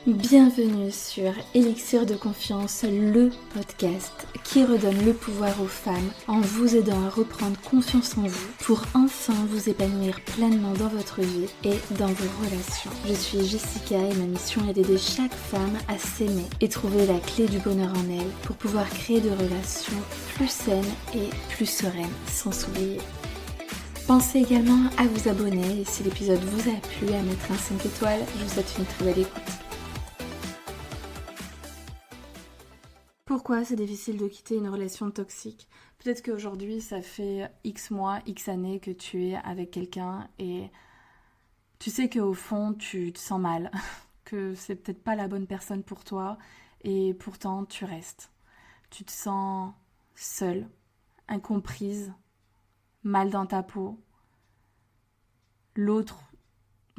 Bienvenue sur Élixir de Confiance, le podcast qui redonne le pouvoir aux femmes en vous aidant à reprendre confiance en vous pour enfin vous épanouir pleinement dans votre vie et dans vos relations. Je suis Jessica et ma mission est d'aider chaque femme à s'aimer et trouver la clé du bonheur en elle pour pouvoir créer des relations plus saines et plus sereines sans s'oublier. Pensez également à vous abonner et si l'épisode vous a plu, à mettre un 5 étoiles. Je vous souhaite une très belle écoute. Pourquoi c'est difficile de quitter une relation toxique ? Peut-être qu'aujourd'hui, ça fait X mois, X années que tu es avec quelqu'un et tu sais qu'au fond, tu te sens mal, que c'est peut-être pas la bonne personne pour toi et pourtant tu restes. Tu te sens seule, incomprise, mal dans ta peau.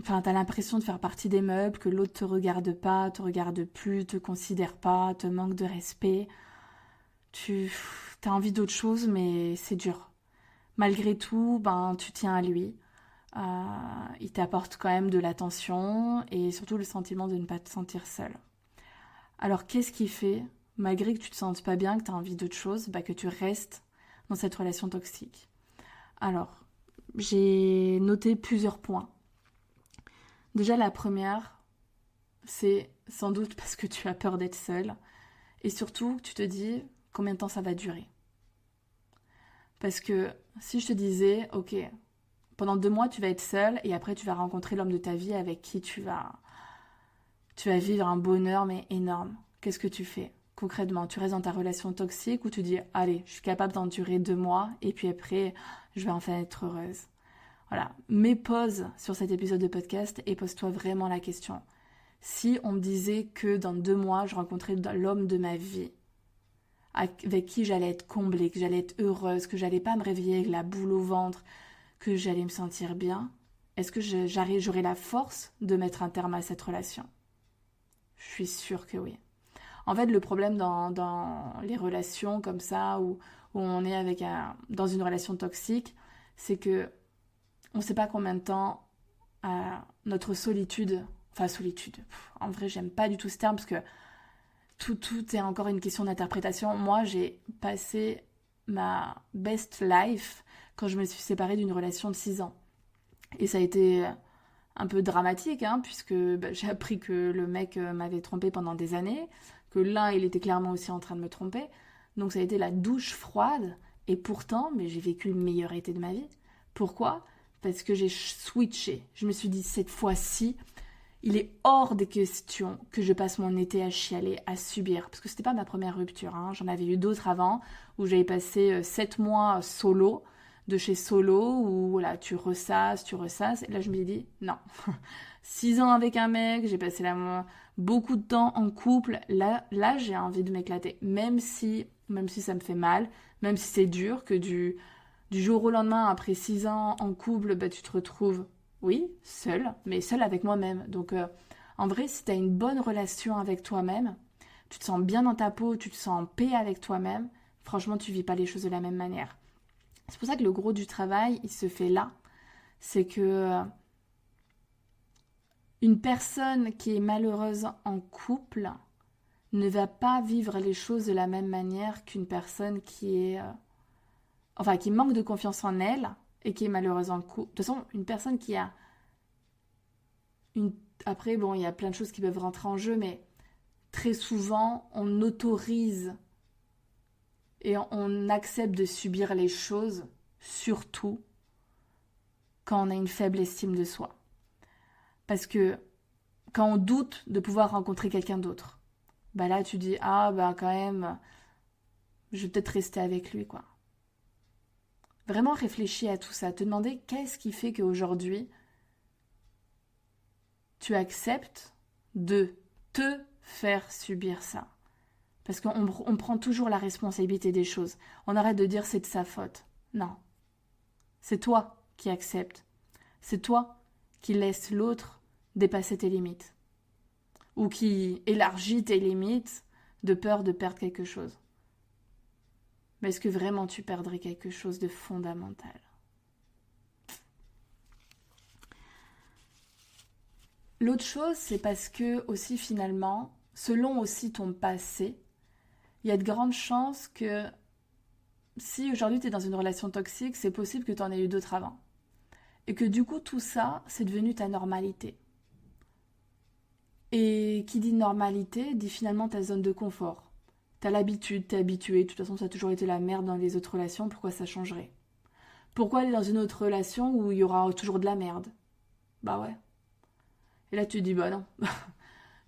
T'as l'impression de faire partie des meubles, que l'autre te regarde pas, te regarde plus, te considère pas, te manque de respect. Tu as envie d'autre chose, mais c'est dur. Malgré tout, tu tiens à lui. Il t'apporte quand même de l'attention et surtout le sentiment de ne pas te sentir seule. Alors, qu'est-ce qui fait, malgré que tu te sentes pas bien, que tu as envie d'autre chose, que tu restes dans cette relation toxique ? Alors, j'ai noté plusieurs points. Déjà, la première, c'est sans doute parce que tu as peur d'être seule. Et surtout, tu te dis combien de temps ça va durer. Parce que si je te disais, ok, pendant 2 mois, tu vas être seule et après, tu vas rencontrer l'homme de ta vie avec qui tu vas vivre un bonheur, mais énorme. Qu'est-ce que tu fais ? Concrètement, tu restes dans ta relation toxique ou tu dis, allez, je suis capable d'endurer 2 mois et puis après, je vais enfin être heureuse. Voilà, mets pause sur cet épisode de podcast et pose-toi vraiment la question. Si on me disait que dans 2 mois, je rencontrais l'homme de ma vie, avec qui j'allais être comblée, que j'allais être heureuse, que j'allais pas me réveiller avec la boule au ventre, que j'allais me sentir bien, est-ce que j'aurais la force de mettre un terme à cette relation ? Je suis sûre que oui. En fait, le problème dans les relations comme ça, où on est dans une relation toxique, c'est que on ne sait pas combien de temps notre solitude, en vrai, j'aime pas du tout ce terme parce que tout est encore une question d'interprétation. Moi, j'ai passé ma best life quand je me suis séparée d'une relation de 6 ans. Et ça a été un peu dramatique, puisque j'ai appris que le mec m'avait trompée pendant des années, que là, il était clairement aussi en train de me tromper. Donc ça a été la douche froide. Et pourtant, j'ai vécu le meilleur été de ma vie. Pourquoi ? Parce que j'ai switché. Je me suis dit, cette fois-ci, il est hors des questions que je passe mon été à chialer, à subir. Parce que c'était pas ma première rupture. J'en avais eu d'autres avant, où j'avais passé 7 mois solo, de chez solo, où voilà, tu ressasses. Et là, je me suis dit, non. 6 ans avec un mec, j'ai passé beaucoup de temps en couple. Là, j'ai envie de m'éclater. Même si ça me fait mal, même si c'est dur, que du jour au lendemain, après 6 ans en couple, tu te retrouves, oui, seule, mais seule avec moi-même. Donc, en vrai, si tu as une bonne relation avec toi-même, tu te sens bien dans ta peau, tu te sens en paix avec toi-même, franchement, tu vis pas les choses de la même manière. C'est pour ça que le gros du travail, il se fait là. C'est que une personne qui est malheureuse en couple ne va pas vivre les choses de la même manière qu'une personne qui manque de confiance en elle et qui est malheureuse en couple. De toute façon, une personne qui a Après, il y a plein de choses qui peuvent rentrer en jeu, mais très souvent, on autorise et on accepte de subir les choses, surtout quand on a une faible estime de soi. Parce que quand on doute de pouvoir rencontrer quelqu'un d'autre, là, tu dis, quand même, je vais peut-être rester avec lui, quoi. Vraiment réfléchis à tout ça. Te demander qu'est-ce qui fait qu'aujourd'hui, tu acceptes de te faire subir ça. Parce qu'on prend toujours la responsabilité des choses. On arrête de dire c'est de sa faute. Non. C'est toi qui acceptes. C'est toi qui laisses l'autre dépasser tes limites. Ou qui élargit tes limites de peur de perdre quelque chose. Mais est-ce que vraiment tu perdrais quelque chose de fondamental ? L'autre chose, c'est parce que aussi finalement, selon aussi ton passé, il y a de grandes chances que si aujourd'hui tu es dans une relation toxique, c'est possible que tu en aies eu d'autres avant. Et que du coup, tout ça, c'est devenu ta normalité. Et qui dit normalité, dit finalement ta zone de confort. T'as l'habitude, t'es habitué, de toute façon ça a toujours été la merde dans les autres relations, pourquoi ça changerait? Pourquoi aller dans une autre relation où il y aura toujours de la merde? Bah ouais. Et là tu te dis bah non,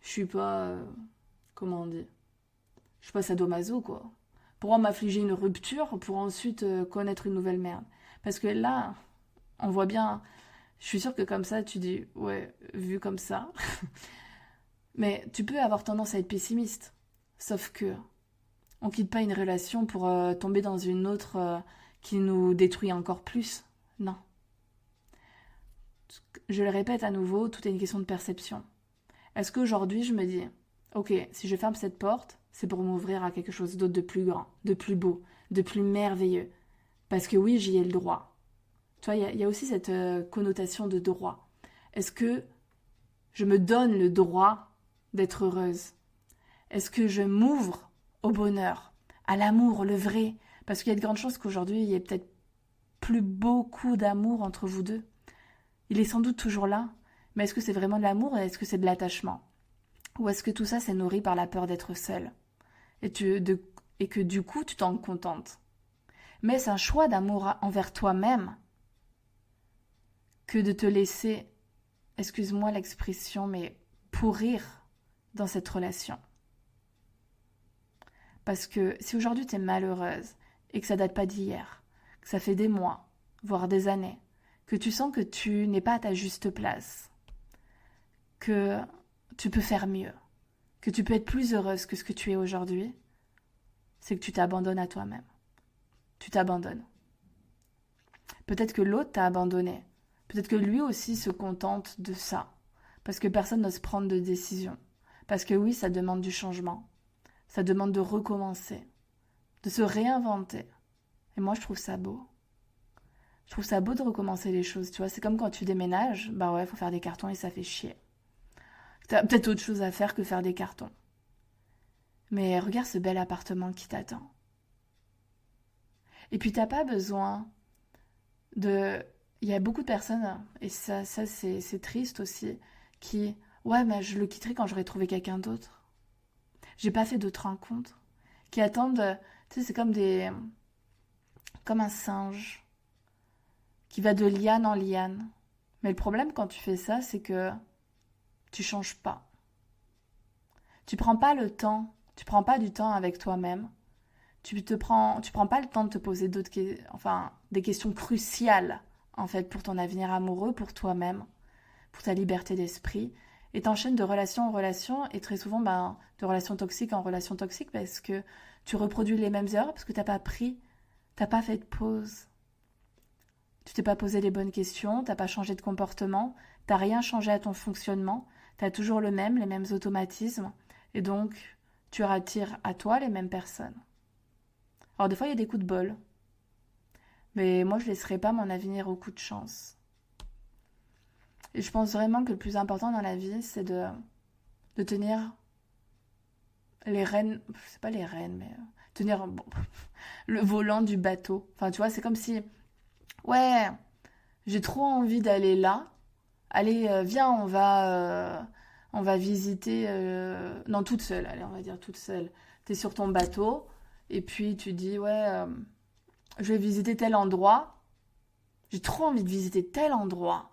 je suis pas... comment on dit? Je suis pas sadomaso quoi. Pourquoi m'affliger une rupture pour ensuite connaître une nouvelle merde? Parce que là, on voit bien, je suis sûre que comme ça tu dis ouais, vu comme ça. Mais tu peux avoir tendance à être pessimiste. Sauf que on quitte pas une relation pour tomber dans une autre qui nous détruit encore plus. Non. Je le répète à nouveau, tout est une question de perception. Est-ce qu'aujourd'hui je me dis, ok, si je ferme cette porte, c'est pour m'ouvrir à quelque chose d'autre de plus grand, de plus beau, de plus merveilleux. Parce que oui, j'y ai le droit. Tu vois, il y a aussi cette connotation de droit. Est-ce que je me donne le droit d'être heureuse? Est-ce que je m'ouvre au bonheur, à l'amour, le vrai? Parce qu'il y a de grandes chances qu'aujourd'hui, il y ait peut-être plus beaucoup d'amour entre vous deux. Il est sans doute toujours là, mais est-ce que c'est vraiment de l'amour et est-ce que c'est de l'attachement? Ou est-ce que tout ça, c'est nourri par la peur d'être seul et que du coup, tu t'en contentes? Mais c'est un choix d'amour envers toi-même que de te laisser, excuse-moi l'expression, mais pourrir dans cette relation. Parce que si aujourd'hui tu es malheureuse et que ça date pas d'hier, que ça fait des mois, voire des années, que tu sens que tu n'es pas à ta juste place, que tu peux faire mieux, que tu peux être plus heureuse que ce que tu es aujourd'hui, c'est que tu t'abandonnes à toi-même. Tu t'abandonnes. Peut-être que l'autre t'a abandonné. Peut-être que lui aussi se contente de ça. Parce que personne n'ose prendre de décision. Parce que oui, ça demande du changement. Ça demande de recommencer. De se réinventer. Et moi, je trouve ça beau. Je trouve ça beau de recommencer les choses, tu vois. C'est comme quand tu déménages, bah ouais, faut faire des cartons et ça fait chier. T'as peut-être autre chose à faire que faire des cartons. Mais regarde ce bel appartement qui t'attend. Et puis t'as pas besoin de... Il y a beaucoup de personnes, et ça c'est triste aussi, qui... Ouais, mais je le quitterai quand j'aurai trouvé quelqu'un d'autre. J'ai pas fait d'autres rencontres. Qui attendent... Tu sais, c'est comme des... Comme un singe qui va de liane en liane. Mais le problème quand tu fais ça, c'est que tu changes pas. Tu prends pas le temps, tu prends pas du temps avec toi-même. Tu prends pas le temps de te poser des questions cruciales en fait pour ton avenir amoureux, pour toi-même, pour ta liberté d'esprit, et t'enchaînes de relation en relation et très souvent de relation toxique en relation toxique parce que tu reproduis les mêmes erreurs parce que t'as pas fait de pause. Tu t'es pas posé les bonnes questions, t'as pas changé de comportement, t'as rien changé à ton fonctionnement, t'as toujours les mêmes automatismes, et donc tu rattires à toi les mêmes personnes. Alors des fois il y a des coups de bol, mais moi je laisserai pas mon avenir au coup de chance. Et je pense vraiment que le plus important dans la vie, c'est de tenir les rênes, c'est pas les rênes, mais tenir le volant du bateau. Enfin tu vois, c'est comme si, ouais, j'ai trop envie d'aller là. Allez, viens, on va visiter. Non, toute seule, allez, on va dire toute seule. T'es sur ton bateau, et puis tu dis, ouais, je vais visiter tel endroit. J'ai trop envie de visiter tel endroit.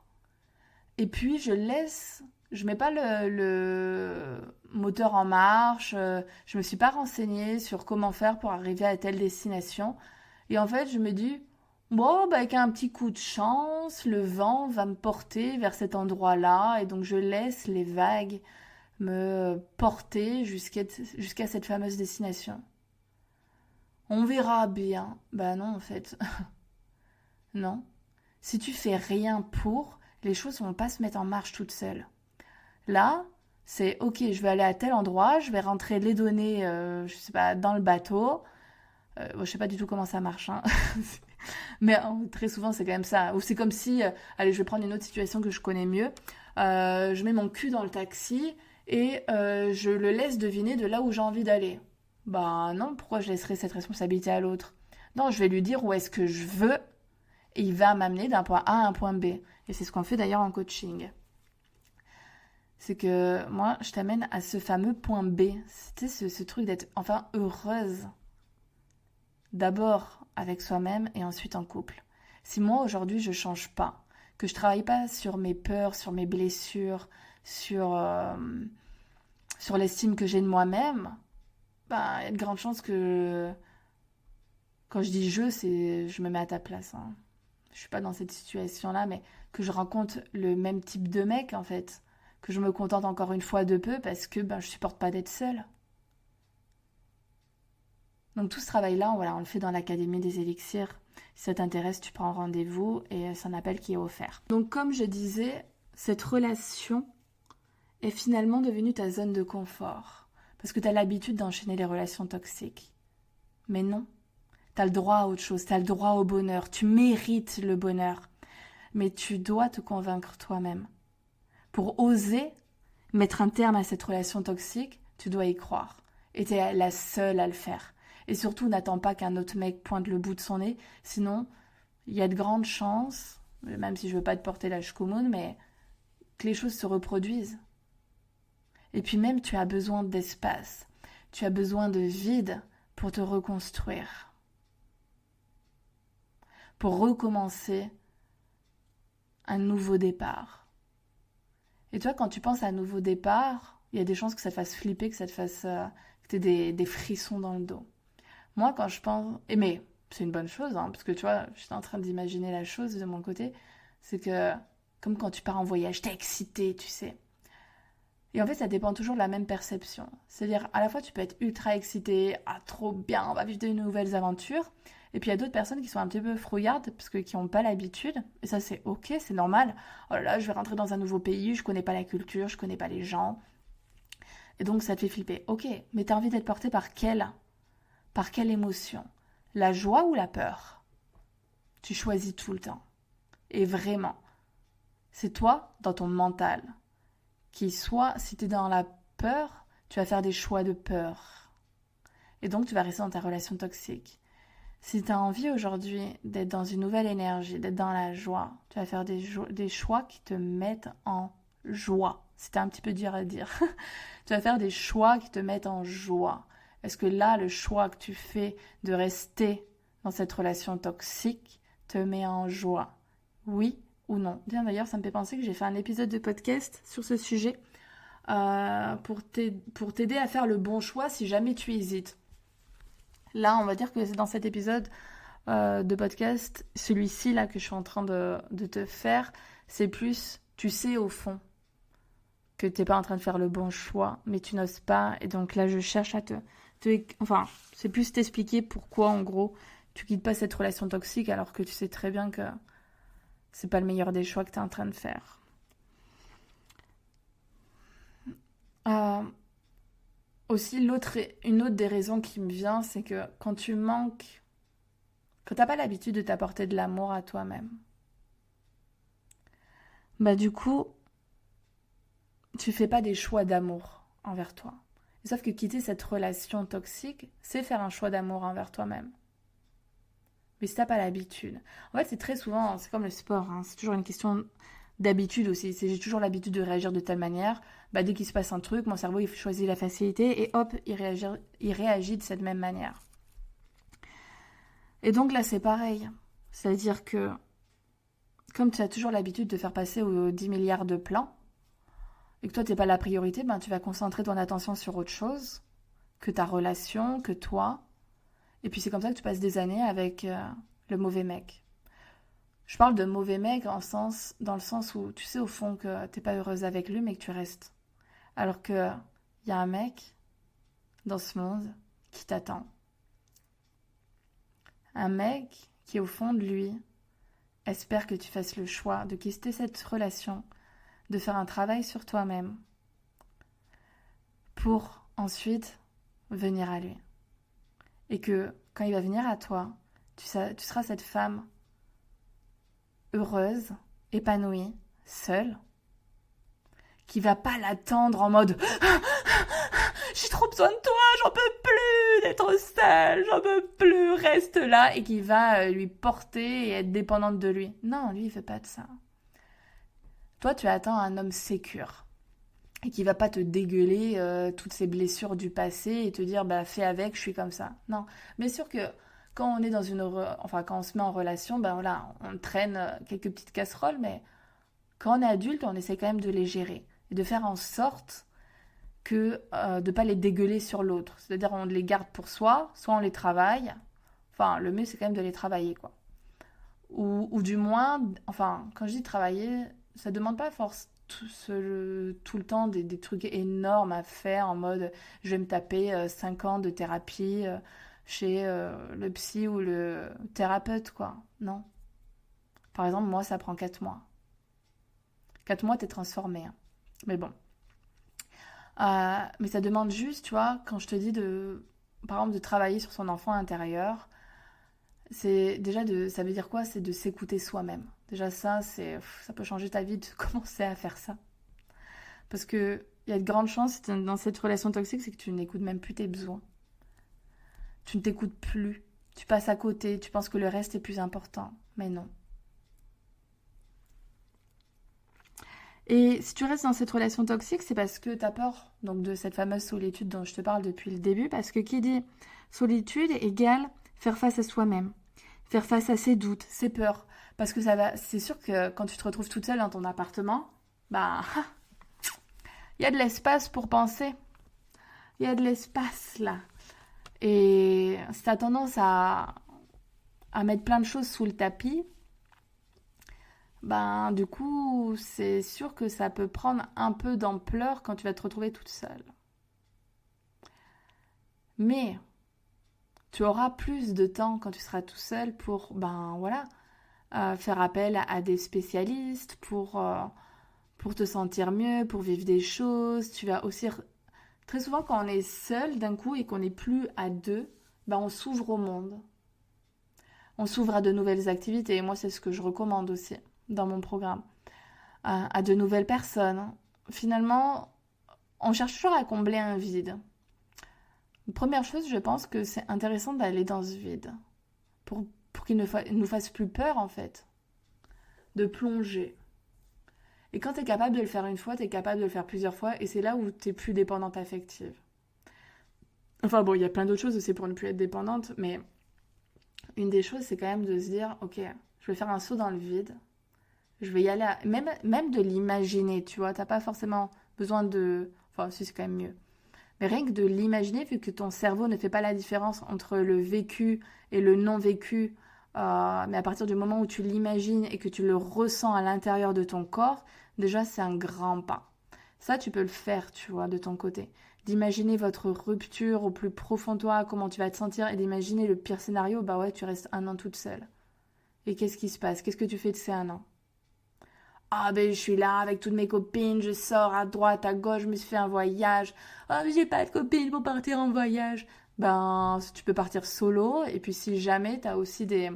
Et puis je mets pas le moteur en marche. Je me suis pas renseignée sur comment faire pour arriver à telle destination. Et en fait, je me dis, bon, bah, avec un petit coup de chance, le vent va me porter vers cet endroit-là, et donc je laisse les vagues me porter jusqu'à cette fameuse destination. On verra bien. Bah non, en fait, non. Si tu fais rien pour, les choses vont pas se mettre en marche toutes seules. Là, c'est ok, je vais aller à tel endroit, je vais rentrer les données, je sais pas, dans le bateau. Bon, je sais pas du tout comment ça marche, hein. Mais très souvent, c'est quand même ça. Ou c'est comme si, allez, je vais prendre une autre situation que je connais mieux. je mets mon cul dans le taxi et je le laisse deviner de là où j'ai envie d'aller. Bah non, pourquoi je laisserais cette responsabilité à l'autre? Non, je vais lui dire où est-ce que je veux et il va m'amener d'un point A à un point B. Et c'est ce qu'on fait d'ailleurs en coaching. C'est que moi, je t'amène à ce fameux point B. C'était ce truc d'être enfin heureuse. D'abord avec soi-même et ensuite en couple. Si moi aujourd'hui je change pas, que je travaille pas sur mes peurs, sur mes blessures, sur l'estime que j'ai de moi-même, ben, il y a de grandes chances que quand je dis je me mets à ta place. Hein. Je suis pas dans cette situation-là, mais que je rencontre le même type de mec en fait, que je me contente encore une fois de peu parce que ben je supporte pas d'être seule. Donc tout ce travail-là, voilà, on le fait dans l'Académie des Élixirs. Si ça t'intéresse, tu prends rendez-vous et c'est un appel qui est offert. Donc comme je disais, cette relation est finalement devenue ta zone de confort. Parce que tu as l'habitude d'enchaîner les relations toxiques. Mais non, tu as le droit à autre chose, tu as le droit au bonheur, tu mérites le bonheur. Mais tu dois te convaincre toi-même. Pour oser mettre un terme à cette relation toxique, tu dois y croire. Et tu es la seule à le faire. Et surtout, n'attends pas qu'un autre mec pointe le bout de son nez. Sinon, il y a de grandes chances, même si je veux pas te porter la choucoumoune, mais que les choses se reproduisent. Et puis même, tu as besoin d'espace. Tu as besoin de vide pour te reconstruire. Pour recommencer un nouveau départ. Et toi, quand tu penses à un nouveau départ, il y a des chances que ça te fasse flipper, que ça te fasse... que tu aies des frissons dans le dos. Moi, quand je pense... mais c'est une bonne chose, hein, parce que tu vois, j'étais en train d'imaginer la chose de mon côté. C'est que, comme quand tu pars en voyage, t'es excité, tu sais. Et en fait, ça dépend toujours de la même perception. C'est-à-dire, à la fois, tu peux être ultra excité, ah, trop bien, on va vivre de nouvelles aventures. Et puis, il y a d'autres personnes qui sont un petit peu frouillardes, parce que qui n'ont pas l'habitude. Et ça, c'est ok, c'est normal. Oh là là, je vais rentrer dans un nouveau pays, je connais pas la culture, je connais pas les gens. Et donc, ça te fait flipper. Ok, mais t'as envie d'être porté par quelle émotion? La joie ou la peur? Tu choisis tout le temps. Et vraiment, c'est toi, dans ton mental, qui soit, si tu es dans la peur, tu vas faire des choix de peur. Et donc, tu vas rester dans ta relation toxique. Si tu as envie aujourd'hui d'être dans une nouvelle énergie, d'être dans la joie, tu vas faire des choix qui te mettent en joie. C'était un petit peu dur à dire. Tu vas faire des choix qui te mettent en joie. Est-ce que là, le choix que tu fais de rester dans cette relation toxique te met en joie? Oui ou non? Bien d'ailleurs, ça me fait penser que j'ai fait un épisode de podcast sur ce sujet pour t'aider à faire le bon choix si jamais tu hésites. Là, on va dire que c'est dans cet épisode de podcast, celui-ci là que je suis en train de te faire, c'est plus, tu sais au fond que t'es pas en train de faire le bon choix, mais tu n'oses pas. Et donc là, je cherche à enfin, c'est plus t'expliquer pourquoi, en gros, tu quittes pas cette relation toxique alors que tu sais très bien que c'est pas le meilleur des choix que t'es en train de faire. Aussi, une autre des raisons qui me vient, c'est que quand t'as pas l'habitude de t'apporter de l'amour à toi-même, bah du coup, tu fais pas des choix d'amour envers toi. Sauf que quitter cette relation toxique, c'est faire un choix d'amour envers toi-même. Mais si t'as pas l'habitude. En fait, c'est très souvent, c'est comme le sport, hein, c'est toujours une question d'habitude aussi. J'ai toujours l'habitude de réagir de telle manière. Bah, dès qu'il se passe un truc, mon cerveau il choisit la facilité et hop, il réagit de cette même manière. Et donc là, c'est pareil. C'est-à-dire que, comme tu as toujours l'habitude de faire passer aux 10 milliards de plans, et que toi, t'es pas la priorité, ben, tu vas concentrer ton attention sur autre chose que ta relation, que toi. Et puis c'est comme ça que tu passes des années avec le mauvais mec. Je parle de mauvais mec dans le sens où tu sais au fond que t'es pas heureuse avec lui, mais que tu restes. Alors que y a un mec dans ce monde qui t'attend. Un mec qui au fond de lui espère que tu fasses le choix de quitter cette relation, de faire un travail sur toi-même pour ensuite venir à lui. Et que quand il va venir à toi, tu seras cette femme heureuse, épanouie, seule, qui va pas l'attendre en mode j'ai trop besoin de toi, j'en peux plus d'être seule, j'en peux plus, reste là, et qui va lui porter et être dépendante de lui. Non, lui, il fait pas de ça. Toi, tu attends un homme sécure et qui va pas te dégueuler toutes ces blessures du passé et te dire bah fais avec, je suis comme ça. Non, bien sûr que quand on est quand on se met en relation, ben voilà, on traîne quelques petites casseroles, mais quand on est adulte, on essaie quand même de les gérer et de faire en sorte que de pas les dégueuler sur l'autre. C'est-à-dire on les garde pour soi, soit on les travaille. Enfin, le mieux c'est quand même de les travailler, quoi. Ou du moins, enfin, quand je dis travailler, ça demande pas force tout le temps des trucs énormes à faire en mode je vais me taper 5 ans de thérapie chez le psy ou le thérapeute, quoi. Non. Par exemple, moi, ça prend 4 mois. 4 mois, t'es transformé, hein. Mais bon. Mais ça demande juste, tu vois, quand je te dis par exemple, de travailler sur son enfant intérieur, ça veut dire quoi? C'est de s'écouter soi-même. Déjà ça peut changer ta vie de commencer à faire ça. Parce que il y a de grandes chances dans cette relation toxique, c'est que tu n'écoutes même plus tes besoins. Tu ne t'écoutes plus. Tu passes à côté, tu penses que le reste est plus important. Mais non. Et si tu restes dans cette relation toxique, c'est parce que tu as peur donc, de cette fameuse solitude dont je te parle depuis le début. Parce que qui dit solitude égale faire face à soi-même, faire face à ses doutes, ses peurs. Parce que c'est sûr que quand tu te retrouves toute seule dans ton appartement, bah, il y a de l'espace pour penser. Il y a de l'espace là. Et si tu as tendance à mettre plein de choses sous le tapis, ben du coup, c'est sûr que ça peut prendre un peu d'ampleur quand tu vas te retrouver toute seule. Mais tu auras plus de temps quand tu seras tout seul pour, faire appel à des spécialistes pour te sentir mieux, pour vivre des choses. Tu vas aussi... Très souvent, quand on est seul d'un coup et qu'on n'est plus à deux, ben on s'ouvre au monde. On s'ouvre à de nouvelles activités. Et moi, c'est ce que je recommande aussi dans mon programme. À de nouvelles personnes. Finalement, on cherche toujours à combler un vide. Première chose, je pense que c'est intéressant d'aller dans ce vide. Pour qu'il ne nous fasse plus peur, en fait. De plonger. Et quand tu es capable de le faire une fois, tu es capable de le faire plusieurs fois. Et c'est là où tu es plus dépendante affective. Enfin bon, il y a plein d'autres choses aussi pour ne plus être dépendante. Mais une des choses, c'est quand même de se dire, ok, je vais faire un saut dans le vide. Je vais y aller, même de l'imaginer, tu vois. T'as pas forcément besoin de... Enfin, si, c'est quand même mieux. Mais rien que de l'imaginer, vu que ton cerveau ne fait pas la différence entre le vécu et le non-vécu, mais à partir du moment où tu l'imagines et que tu le ressens à l'intérieur de ton corps, déjà, c'est un grand pas. Ça, tu peux le faire, tu vois, de ton côté. D'imaginer votre rupture au plus profond de toi, comment tu vas te sentir, et d'imaginer le pire scénario, bah ouais, tu restes 1 an toute seule. Et qu'est-ce qui se passe? Qu'est-ce que tu fais de ces 1 an? Ah ben je suis là avec toutes mes copines, je sors à droite, à gauche, je me suis fait un voyage. Ah mais j'ai pas de copines pour partir en voyage. Ben tu peux partir solo et puis si jamais t'as aussi des...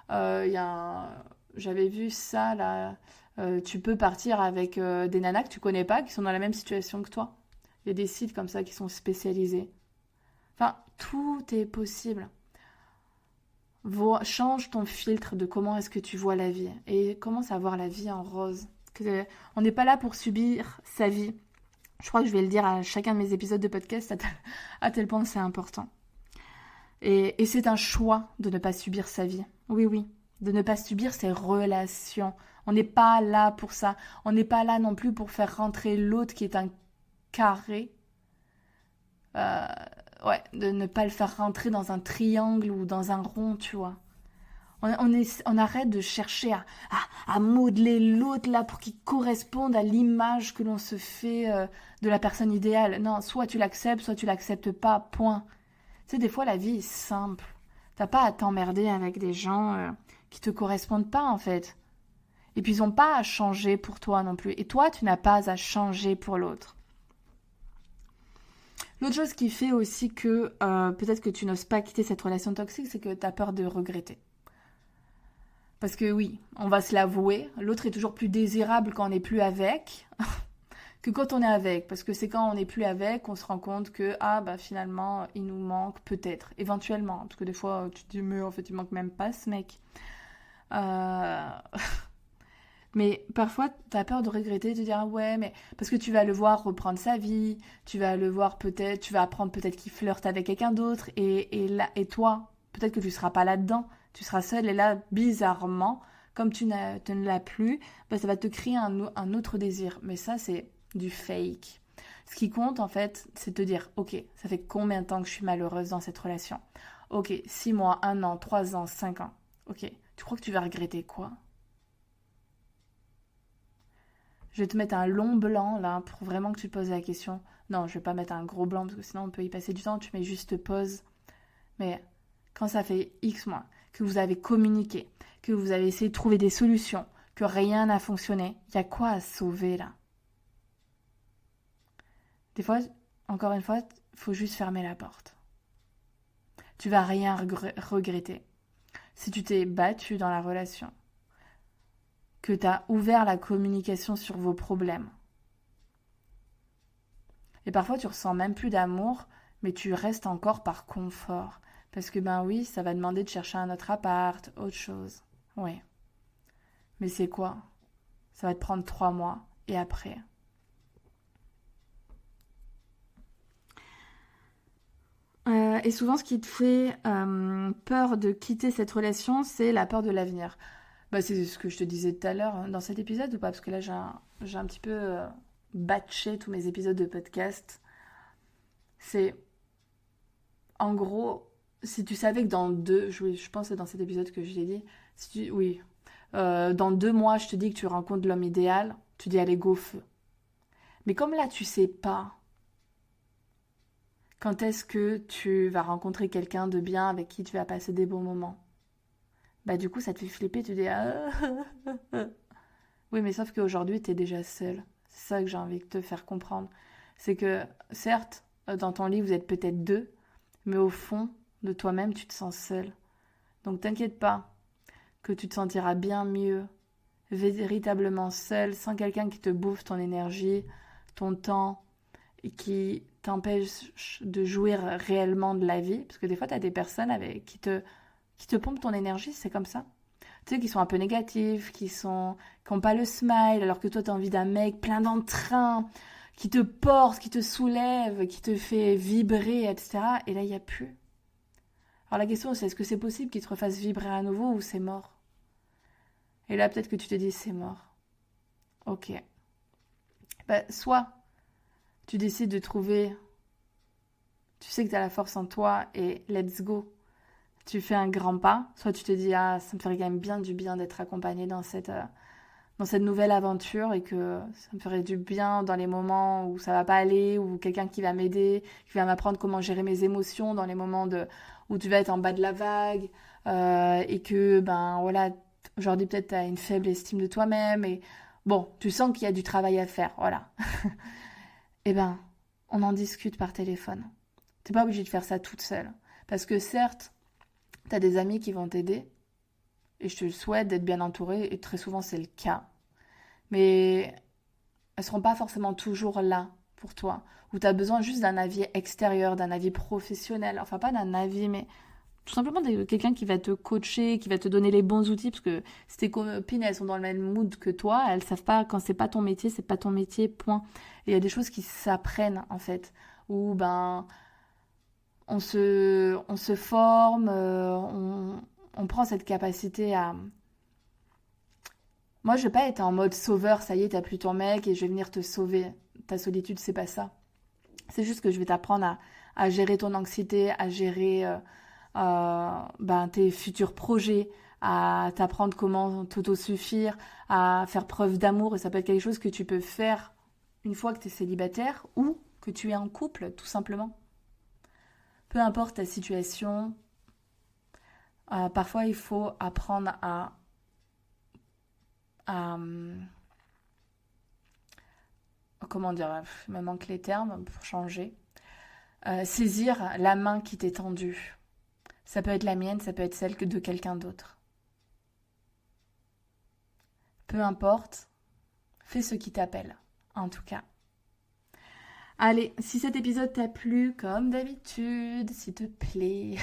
J'avais vu ça là, tu peux partir avec des nanas que tu connais pas, qui sont dans la même situation que toi. Il y a des sites comme ça qui sont spécialisés. Enfin, tout est possible. Change ton filtre de comment est-ce que tu vois la vie et commence à voir la vie en rose. On n'est pas là pour subir sa vie. Je crois que je vais le dire à chacun de mes épisodes de podcast à tel point que c'est important. Et c'est un choix de ne pas subir sa vie. Oui, oui. De ne pas subir ses relations. On n'est pas là pour ça. On n'est pas là non plus pour faire rentrer l'autre qui est un carré. De ne pas le faire rentrer dans un triangle ou dans un rond, tu vois. On arrête de chercher à modeler l'autre là pour qu'il corresponde à l'image que l'on se fait de la personne idéale. Non, soit tu l'acceptes, soit tu l'acceptes pas, point. Tu sais, des fois, la vie est simple. T'as pas à t'emmerder avec des gens qui te correspondent pas, en fait. Et puis, ils ont pas à changer pour toi non plus. Et toi, tu n'as pas à changer pour l'autre. L'autre chose qui fait aussi que peut-être que tu n'oses pas quitter cette relation toxique, c'est que tu as peur de regretter. Parce que oui, on va se l'avouer, l'autre est toujours plus désirable quand on n'est plus avec. que quand on est avec. Parce que c'est quand on n'est plus avec qu'on se rend compte que, ah, bah finalement, il nous manque peut-être, éventuellement. Parce que des fois, tu te dis, mais en fait, il manque même pas ce mec. Euh, Mais parfois, tu as peur de regretter, de dire ah ouais, mais parce que tu vas le voir reprendre sa vie, tu vas le voir peut-être, tu vas apprendre peut-être qu'il flirte avec quelqu'un d'autre, et toi, peut-être que tu seras pas là-dedans, tu seras seule, et là, bizarrement, comme tu ne l'as plus, bah, ça va te créer un autre désir. Mais ça, c'est du fake. Ce qui compte, en fait, c'est de te dire, ok, ça fait combien de temps que je suis malheureuse dans cette relation? Ok, 6 mois, 1 an, 3 ans, 5 ans. Ok, tu crois que tu vas regretter quoi? Je vais te mettre un long blanc là pour vraiment que tu te poses la question. Non, je vais pas mettre un gros blanc parce que sinon on peut y passer du temps. Tu mets juste pause. Mais quand ça fait X mois que vous avez communiqué, que vous avez essayé de trouver des solutions, que rien n'a fonctionné, il y a quoi à sauver là? Des fois, encore une fois, il faut juste fermer la porte. Tu vas rien regretter. Si tu t'es battu dans la relation, que tu as ouvert la communication sur vos problèmes, et parfois, tu ressens même plus d'amour, mais tu restes encore par confort. Parce que, ben oui, ça va demander de chercher un autre appart, autre chose. Oui. Mais c'est quoi? Ça va te prendre 3 mois. Et après? Et souvent, ce qui te fait peur de quitter cette relation, c'est la peur de l'avenir. Bah, c'est ce que je te disais tout à l'heure dans cet épisode ou pas? Parce que là, j'ai un petit peu batché tous mes épisodes de podcast. C'est En gros, si tu savais que je pense que c'est dans cet épisode que je l'ai dit, oui, dans 2 mois, je te dis que tu rencontres l'homme idéal, tu dis allez, go feu. Mais comme là, tu sais pas quand est-ce que tu vas rencontrer quelqu'un de bien avec qui tu vas passer des bons moments, bah du coup, ça te fait flipper, tu dis ah. Oui, mais sauf qu'aujourd'hui, tu es déjà seul. C'est ça que j'ai envie de te faire comprendre. C'est que, certes, dans ton lit, vous êtes peut-être deux, mais au fond de toi-même, tu te sens seul. Donc t'inquiète pas, que tu te sentiras bien mieux, véritablement seul, sans quelqu'un qui te bouffe ton énergie, ton temps, et qui t'empêche de jouir réellement de la vie. Parce que des fois, tu as des personnes qui te pompent ton énergie, c'est comme ça. Tu sais, qui sont un peu négatifs, qui ont pas le smile, alors que toi, tu as envie d'un mec plein d'entrain, qui te porte, qui te soulève, qui te fait vibrer, etc. Et là, il n'y a plus. Alors la question, c'est est-ce que c'est possible qu'il te refasse vibrer à nouveau ou c'est mort? Et là, peut-être que tu te dis, c'est mort. Ok. Bah, soit tu décides de trouver, tu sais que tu as la force en toi et let's go. Tu fais un grand pas. Soit tu te dis, ah, ça me ferait quand même bien du bien d'être accompagnée dans cette nouvelle aventure et que ça me ferait du bien dans les moments où ça va pas aller, ou quelqu'un qui va m'aider, qui va m'apprendre comment gérer mes émotions dans les moments où tu vas être en bas de la vague, et que, ben voilà, aujourd'hui peut-être tu as une faible estime de toi-même et bon, tu sens qu'il y a du travail à faire, voilà. Eh ben, on en discute par téléphone. T'es pas obligé de faire ça toute seule. Parce que certes, t'as des amis qui vont t'aider, et je te le souhaite d'être bien entouré, et très souvent c'est le cas. Mais elles seront pas forcément toujours là pour toi. Ou tu as besoin juste d'un avis extérieur, d'un avis professionnel. Enfin, pas d'un avis, mais tout simplement de quelqu'un qui va te coacher, qui va te donner les bons outils. Parce que si tes copines, elles sont dans le même mood que toi, elles savent pas, quand c'est pas ton métier, c'est pas ton métier, point. Et il y a des choses qui s'apprennent, en fait. Ou ben, on se forme, on prend cette capacité à. Moi, je vais pas être en mode sauveur, ça y est, t'as plus ton mec et je vais venir te sauver. Ta solitude, c'est pas ça. C'est juste que je vais t'apprendre à gérer ton anxiété, à gérer ben, tes futurs projets, à t'apprendre comment t'autosuffire, à faire preuve d'amour. Et ça peut être quelque chose que tu peux faire une fois que tu es célibataire ou que tu es en couple, tout simplement. Peu importe ta situation, parfois il faut apprendre à comment dire, il me manque les termes pour changer. Saisir la main qui t'est tendue. Ça peut être la mienne, ça peut être celle de quelqu'un d'autre. Peu importe, fais ce qui t'appelle, en tout cas. Allez, si cet épisode t'a plu, comme d'habitude, s'il te plaît,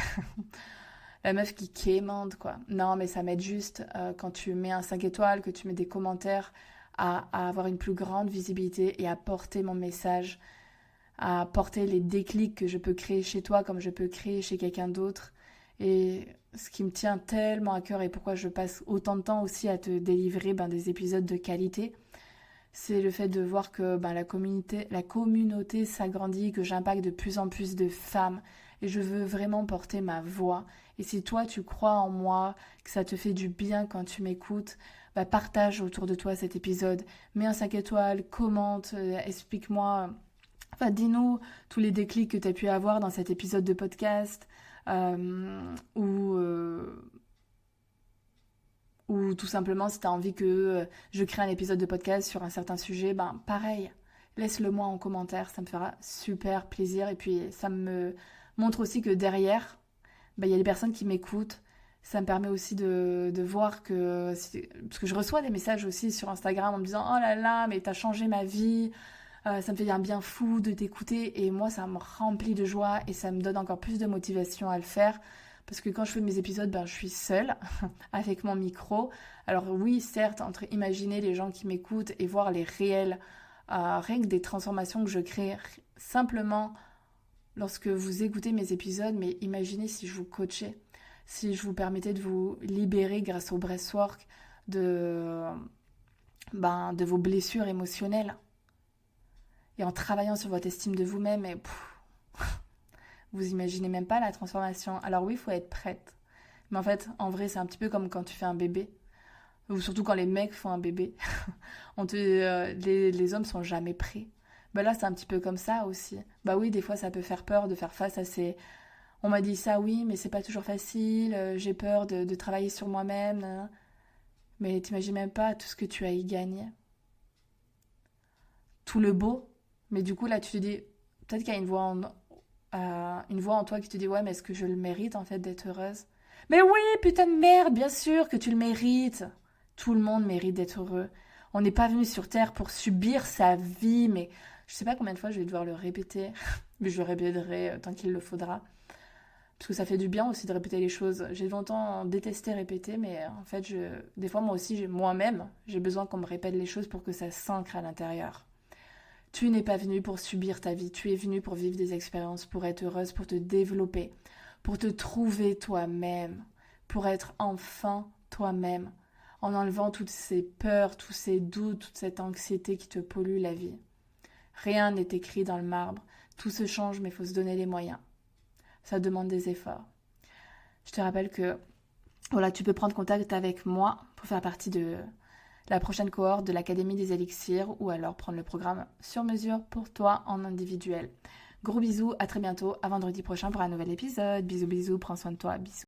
la meuf qui quémande, quoi. Non, mais ça m'aide juste quand tu mets un 5 étoiles, que tu mets des commentaires, à avoir une plus grande visibilité et à porter mon message, à porter les déclics que je peux créer chez toi comme je peux créer chez quelqu'un d'autre. Et ce qui me tient tellement à cœur et pourquoi je passe autant de temps aussi à te délivrer des épisodes de qualité, c'est le fait de voir que la communauté s'agrandit, que j'impacte de plus en plus de femmes et je veux vraiment porter ma voix. Et si toi tu crois en moi, que ça te fait du bien quand tu m'écoutes, partage autour de toi cet épisode, mets un 5 étoiles, commente, explique-moi, dis-nous tous les déclics que tu as pu avoir dans cet épisode de podcast ou ou tout simplement, si tu as envie que je crée un épisode de podcast sur un certain sujet, pareil, laisse-le moi en commentaire, ça me fera super plaisir. Et puis, ça me montre aussi que derrière, il y a des personnes qui m'écoutent. Ça me permet aussi de voir que... Parce que je reçois des messages aussi sur Instagram en me disant « Oh là là, mais t'as changé ma vie, ça me fait un bien fou de t'écouter. » Et moi, ça me remplit de joie et ça me donne encore plus de motivation à le faire. Parce que quand je fais mes épisodes, je suis seule avec mon micro. Alors oui, certes, entre imaginer les gens qui m'écoutent et voir les réels, rien que des transformations que je crée simplement lorsque vous écoutez mes épisodes, mais imaginez si je vous coachais, si je vous permettais de vous libérer grâce au breathwork de vos blessures émotionnelles et en travaillant sur votre estime de vous-même. Et vous imaginez même pas la transformation. Alors oui, il faut être prête. Mais en fait, en vrai, c'est un petit peu comme quand tu fais un bébé. Ou surtout quand les mecs font un bébé. Les hommes sont jamais prêts. Là, c'est un petit peu comme ça aussi. Oui, des fois, ça peut faire peur de faire face à ces... On m'a dit ça, oui, mais c'est pas toujours facile. J'ai peur de travailler sur moi-même. Mais t'imagines même pas tout ce que tu as y gagné. Tout le beau. Mais du coup, là, tu te dis... Peut-être qu'il y a une voix en toi qui te dit ouais, mais est-ce que je le mérite en fait d'être heureuse? Mais oui, putain de merde, bien sûr que tu le mérites. Tout le monde mérite d'être heureux. On n'est pas venu sur Terre pour subir sa vie, mais je sais pas combien de fois je vais devoir le répéter, mais je le répéterai tant qu'il le faudra. Parce que ça fait du bien aussi de répéter les choses. J'ai longtemps détesté répéter, mais en fait, des fois moi aussi, moi-même, j'ai besoin qu'on me répète les choses pour que ça s'ancre à l'intérieur. Tu n'es pas venu pour subir ta vie, tu es venu pour vivre des expériences, pour être heureuse, pour te développer, pour te trouver toi-même, pour être enfin toi-même, en enlevant toutes ces peurs, tous ces doutes, toute cette anxiété qui te pollue la vie. Rien n'est écrit dans le marbre, tout se change mais il faut se donner les moyens. Ça demande des efforts. Je te rappelle que voilà, tu peux prendre contact avec moi pour faire partie de la prochaine cohorte de l'Académie des Élixirs ou alors prendre le programme sur mesure pour toi en individuel. Gros bisous, à très bientôt, à vendredi prochain pour un nouvel épisode. Bisous, bisous, prends soin de toi, bisous.